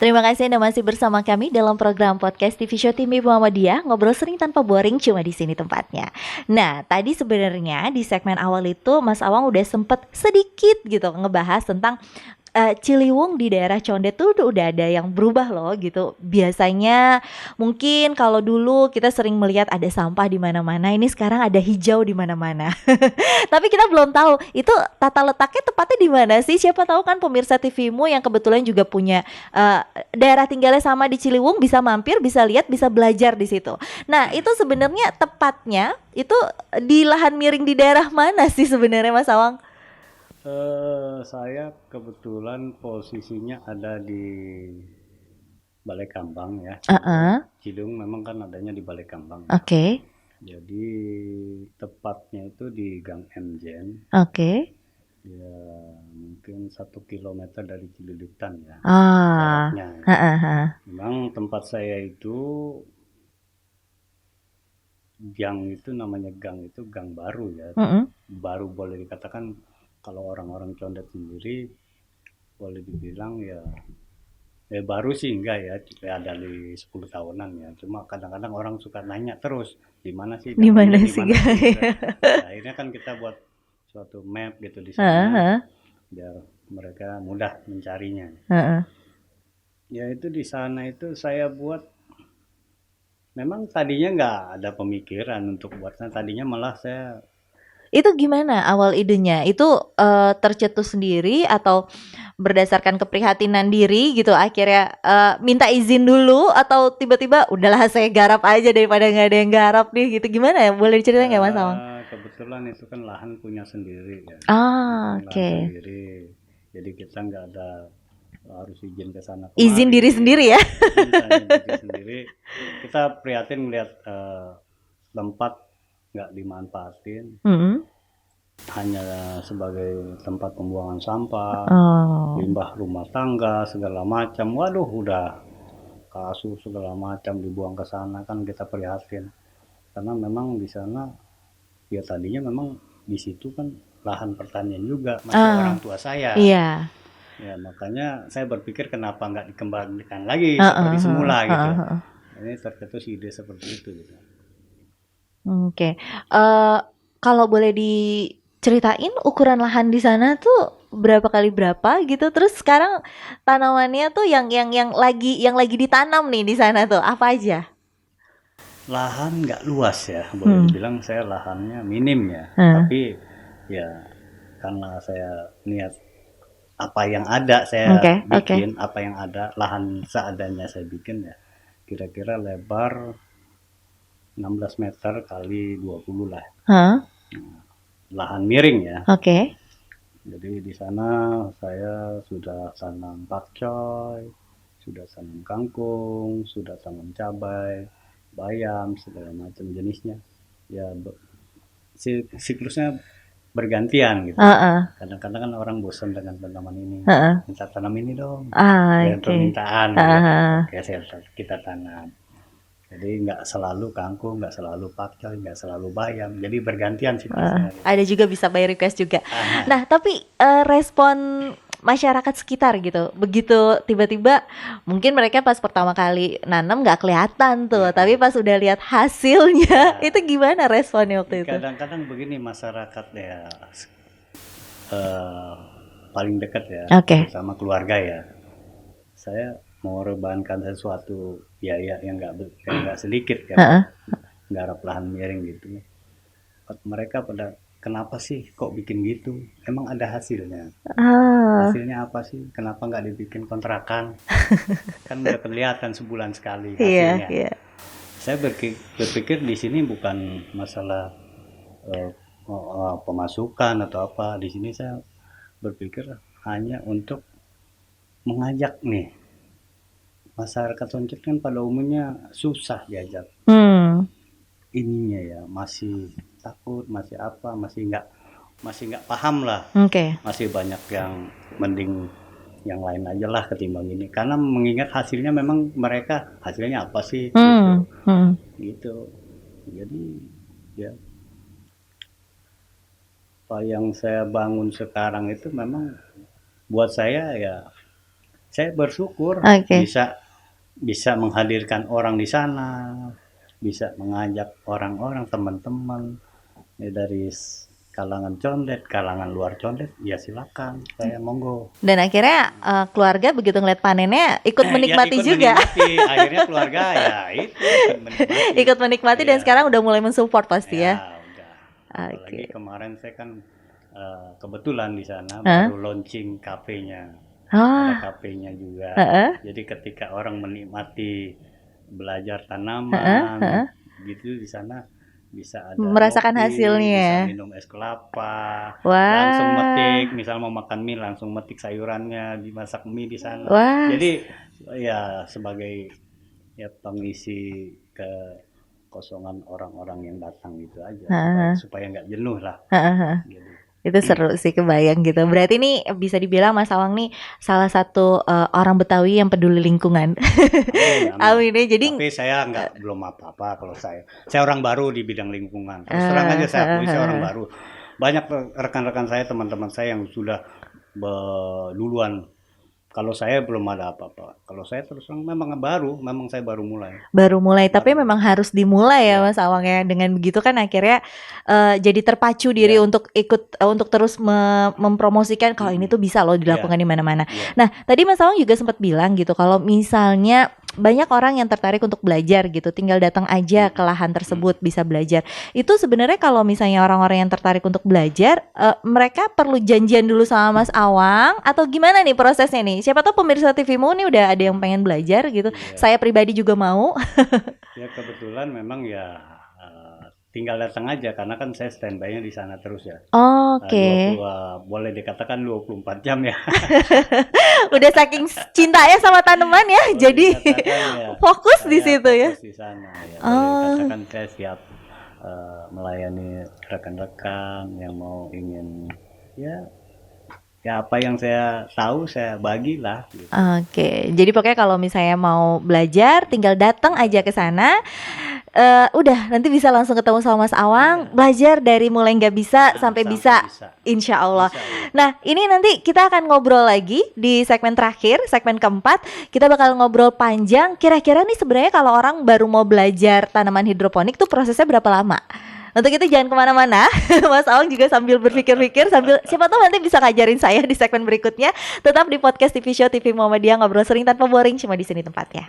Terima kasih Anda masih bersama kami dalam program podcast TV Show Tim Ibu Muhammadiyah, ngobrol sering tanpa boring, cuma di sini tempatnya. Nah, tadi sebenarnya di segmen awal itu Mas Awang udah sempet sedikit gitu ngebahas tentang Ciliwung di daerah Condet tuh udah ada yang berubah loh gitu. Biasanya mungkin kalau dulu kita sering melihat ada sampah di mana-mana, ini sekarang ada hijau di mana-mana. Tapi kita belum tahu itu tata letaknya tepatnya di mana sih? Siapa tahu kan pemirsa TV-mu yang kebetulan juga punya eh, daerah tinggalnya sama di Ciliwung bisa mampir, bisa lihat, bisa belajar di situ. Nah, itu sebenarnya tepatnya itu di lahan miring di daerah mana sih sebenarnya Mas Awang? Saya kebetulan posisinya ada di Balai Kambang ya. Heeh. Ciliwung memang kan adanya di Balai Kambang ya. Oke. Jadi tepatnya itu di Gang Mjen. Oke. Ya mungkin 1 kilometer dari Cililitan ya Ah, jaraknya ya. heeh, heeh. Memang tempat saya itu gang itu namanya gang itu gang baru ya. Mm-mm. Baru boleh dikatakan kalau orang-orang Condet sendiri boleh dibilang ya. Baru sih enggak ya, ya dari 10 tahunan ya. Cuma kadang-kadang orang suka nanya terus, di mana sih Di Gang mana Mjen, di sih mana sih guys? gitu. Nah, akhirnya kan kita buat suatu map gitu di Heeh, sana heeh, biar mereka mudah mencarinya. heeh. Ya itu di sana itu saya buat memang tadinya nggak ada pemikiran untuk buatnya, tadinya malah saya Itu gimana awal idenya? Itu tercetus sendiri atau berdasarkan keprihatinan diri gitu akhirnya minta izin dulu atau tiba-tiba udahlah saya garap aja daripada nggak ada yang garap nih gitu gimana ya? Boleh diceritain ya nggak Mas Awang? kebetulan itu kan lahan punya sendiri ya. Itu Ah, kan lahan oke. sendiri. Jadi kita nggak ada harus izin ke sana Izin diri kemari, sendiri ya? izin sana diri sendiri. Kita prihatin melihat tempat nggak dimanfaatin, Mm-mm. hanya sebagai tempat pembuangan sampah, Oh. limbah rumah tangga segala macam. Waduh, udah kasus segala macam dibuang ke sana kan kita prihatin. Karena memang di sana ya tadinya memang di situ kan lahan pertanian juga masih orang Ah, tua saya. iya. Ya makanya saya berpikir kenapa nggak dikembangkan lagi Heeh, seperti heeh, semula gitu. heeh, heeh. Ini tercetus ide seperti itu gitu. Oke. Kalau boleh diceritain ukuran lahan di sana tuh berapa kali berapa gitu? Terus sekarang tanamannya tuh yang lagi ditanam nih di sana tuh apa aja? Lahan nggak luas ya, boleh Hmm. dibilang saya lahannya minim ya. Heeh. Tapi ya karena saya niat apa yang ada saya Oke, oke. bikin, apa yang ada lahan seadanya saya bikin ya. Kira-kira lebar 16 meter kali 20 lah. Hah? Lahan miring ya. Oke. Jadi di sana saya sudah tanam pakcoy, sudah tanam kangkung, sudah tanam cabai, bayam, segala macam jenisnya. Ya siklusnya bergantian gitu. Heeh. Kadang-kadang kan orang bosan dengan tanaman ini, Heeh. minta tanam ini dong, Ah, dengan oke. permintaan Heeh, ya. heeh. Oke, kita tanam. Jadi nggak selalu kangkung, nggak selalu pakcoy, nggak selalu bayam. Jadi bergantian siklusnya gitu. Ada juga bisa by request juga. Ah, Nah, tapi respon masyarakat sekitar gitu, begitu tiba-tiba mungkin mereka pas pertama kali nanam nggak kelihatan tuh, ya, tapi pas udah lihat hasilnya, ya. itu gimana responnya waktu itu? Kadang-kadang begini masyarakat ya eh, paling dekat ya, Oke. terutama keluarga ya. Saya mengorbankan sesuatu biaya yang nggak sedikit ya buat Heeh. garap lahan miring gitu. Mereka pada kenapa sih kok bikin gitu? Emang ada hasilnya? Ah, Hasilnya apa sih? Kenapa nggak dibikin kontrakan? Kan udah kelihatan sebulan sekali iya, hasilnya. iya. Saya berpikir di sini bukan masalah eh, pemasukan atau apa. Di sini saya berpikir hanya untuk mengajak nih masyarakat Soncet kan pada umumnya susah diajak Hmm, ininya ya, masih takut, masih apa, masih nggak paham lah, oke. masih banyak yang mending yang lain aja lah ketimbang ini karena mengingat hasilnya memang mereka hasilnya apa sih gitu Hmm, hmm. gitu. Jadi ya apa yang saya bangun sekarang itu memang buat saya ya saya bersyukur Oke. bisa menghadirkan orang di sana, bisa mengajak orang-orang, teman-teman ya, dari kalangan condet, kalangan luar condet, ya silakan, saya monggo. Dan akhirnya keluarga begitu ngeliat panennya ikut menikmati ikut juga. menikmati. Akhirnya keluarga ya itu ikut menikmati. Ikut menikmati dan Iya. sekarang udah mulai mensupport pasti ya. Udah. Oke. Apalagi kemarin saya kan kebetulan di sana Hah? baru launching kafenya. Ah, Ada kafenya juga. heeh, Jadi ketika orang menikmati belajar heeh, tanaman, heeh. gitu di sana bisa ada Merasakan ngopi, hasilnya. bisa minum es kelapa, Wah. langsung metik, misal mau makan mie langsung metik sayurannya, dimasak mie di sana. Wah. Jadi ya sebagai ya pengisi kekosongan orang-orang yang datang gitu aja, supaya nggak jenuh lah. Gitu. Itu seru sih, kebayang gitu. Berarti nih bisa dibilang Mas Awang nih salah satu orang Betawi yang peduli lingkungan. Amin. Amin ya. Jadi Tapi saya belum apa-apa kalau saya orang baru di bidang lingkungan. Terus terang aja saya akui saya orang baru. Banyak rekan-rekan saya, teman-teman saya yang sudah duluan. Kalau saya belum ada apa-apa. Kalau saya terus terang memang saya baru mulai. tapi memang harus dimulai ya Mas Awang ya. Dengan begitu kan akhirnya jadi terpacu diri untuk ikut untuk terus mempromosikan kalau ini tuh bisa loh dilakukan di mana-mana. Nah, tadi Mas Awang juga sempat bilang gitu kalau misalnya banyak orang yang tertarik untuk belajar gitu, tinggal datang aja ke lahan tersebut bisa belajar. Itu sebenarnya kalau misalnya orang-orang yang tertarik untuk belajar, mereka perlu janjian dulu sama Mas Awang atau gimana nih prosesnya nih? Siapa tahu pemirsa TVmu nih udah ada yang pengen belajar gitu. Saya pribadi juga mau. Ya kebetulan memang ya tinggal datang aja karena kan saya standby-nya di sana terus ya. Oke. Boleh dikatakan 24 jam ya. Udah saking cintanya sama tanaman ya, jadi fokus di situ ya. Fokus di sana ya. Boleh dikatakan saya siap melayani rekan-rekan yang mau ingin ya apa yang saya tahu saya bagilah gitu. Oke. Jadi pokoknya kalau misalnya mau belajar tinggal datang aja ke sana. Udah nanti bisa langsung ketemu sama Mas Awang, belajar dari mulai nggak bisa sampai bisa. Insya Allah. Nah, ini nanti kita akan ngobrol lagi di segmen terakhir, segmen keempat. Kita bakal ngobrol panjang. Kira-kira nih sebenarnya kalau orang baru mau belajar tanaman hidroponik tuh prosesnya berapa lama? Untuk itu jangan kemana-mana. Mas Awang juga sambil berpikir-pikir, sambil siapa tahu nanti bisa ngajarin saya di segmen berikutnya. Tetap di podcast TV Show TV Muhammadiyah, ngobrol sering tanpa boring, cuma di sini tempatnya.